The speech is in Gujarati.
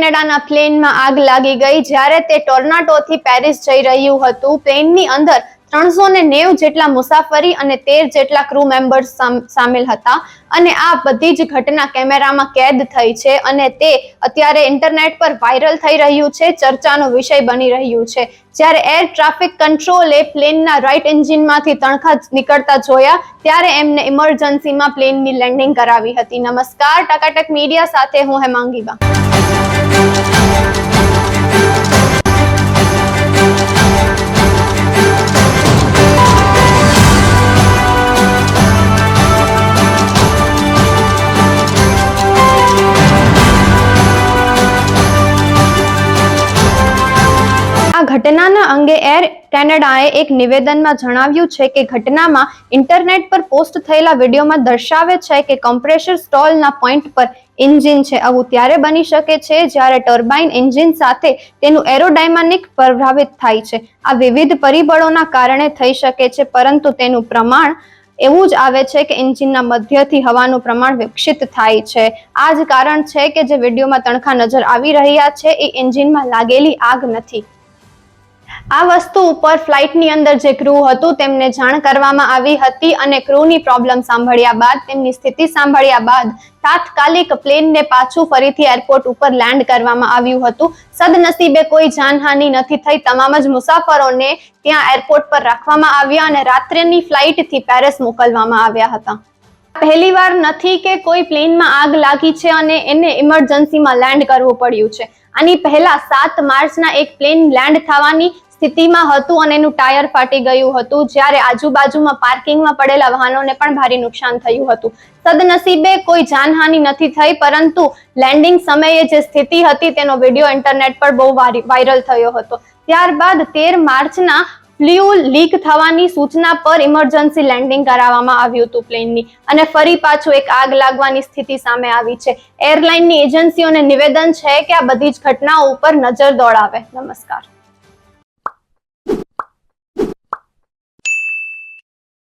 કેનેડાના પ્લેનમાં આગ લાગી ગઈ જ્યારે તે ટોર્નાડોથી પેરિસ જઈ રહ્યું હતું. પ્લેનની અંદર 390 જેટલા મુસાફરી અને 13 જેટલા ક્રૂ મેમ્બર્સ સામેલ હતા અને આ બધી જ ઘટના કેમેરામાં કેદ થઈ છે અને તે અત્યારે ઇન્ટરનેટ પર વાયરલ થઈ રહ્યું છે, ચર્ચાનો વિષય બની રહ્યું છે. જ્યારે એર ટ્રાફિક કંટ્રોલે પ્લેનના રાઇટ એન્જિનમાંથી તણખા નીકળતા જોયા ત્યારે એમને ઇમરજન્સીમાં પ્લેનની લેન્ડિંગ કરાવી હતી. નમસ્કાર, ટકાટક મીડિયા સાથે હું હેમાંગી બા. ઘટનાના અંગે એર કેનેડાએ એક નિવેદનમાં જણાવ્યું છે કે ઘટનામાં ઇન્ટરનેટ પર પોસ્ટ થયેલા વિડીયોમાં દર્શાવે છે કે કમ્પ્રેસર સ્ટોલના પોઈન્ટ પર એન્જિન છે. આવું ત્યારે બની શકે છે જ્યારે ટર્બાઇન એન્જિન સાથે તેનું એરોડાયનામિક પ્રભાવિત થાય છે. આ વિવિધ પરિબળોના કારણે થઈ શકે છે, પરંતુ તેનું પ્રમાણ એવું જ આવે છે કે એન્જિનના મધ્યથી હવાનું પ્રમાણ વિકસિત થાય છે. આ જ કારણ છે કે જે વિડીયોમાં તણખા નજર આવી રહ્યા છે એ એન્જિનમાં લાગેલી આગ નથી. આ વસ્તુ ઉપર ફ્લાઇટની અંદર જે ક્રૂ હતું તેમને જાણ કરવામાં આવી હતી અને ક્રૂની પ્રોબ્લેમ સાંભળ્યા બાદ, તેમની સ્થિતિ સાંભળ્યા બાદ તાત્કાલિક પ્લેનને પાછું ફરીથી એરપોર્ટ ઉપર લેન્ડ કરવામાં આવ્યું હતું. સદનસીબે કોઈ જાનહાનિ નથી થઈ. તમામ જ મુસાફરોને ત્યાં એરપોર્ટ પર રાખવામાં આવ્યા અને રાત્રેની ફ્લાઇટથી પેરિસ મોકલવામાં આવ્યા હતા. પહેલી વાર નથી કે કોઈ પ્લેનમાં આગ લાગી છે અને એને ઇમરજન્સીમાં લેન્ડ કરવું પડ્યું છે. આની પહેલા 7 માર્ચના એક પ્લેન લેન્ડ થવાની સ્થિતિમાં હતું અને એનું ટાયર ફાટી ગયું હતું, જ્યારે આજુબાજુમાં પાર્કિંગમાં પડેલા વાહનોને પણ ભારે નુકસાન થયું હતું. સદનસીબે કોઈ જાનહાનિ નથી થઈ, પરંતુ લેન્ડિંગ સમયે જે સ્થિતિ હતી તેનો વિડીયો ઇન્ટરનેટ પર બહુ વાયરલ થયો હતો. ત્યારબાદ 13 માર્ચના ફ્યુઅલ લીક થવાની સૂચના પર ઇમરજન્સી લેન્ડિંગ કરાવવામાં આવ્યું હતું પ્લેનની અને ફરી પાછું એક આગ લાગવાની સ્થિતિ સામે આવી છે. એરલાઇનની એજન્સીઓને નિવેદન છે કે આ બધી જ ઘટનાઓ ઉપર નજર દોડાવે. નમસ્કાર.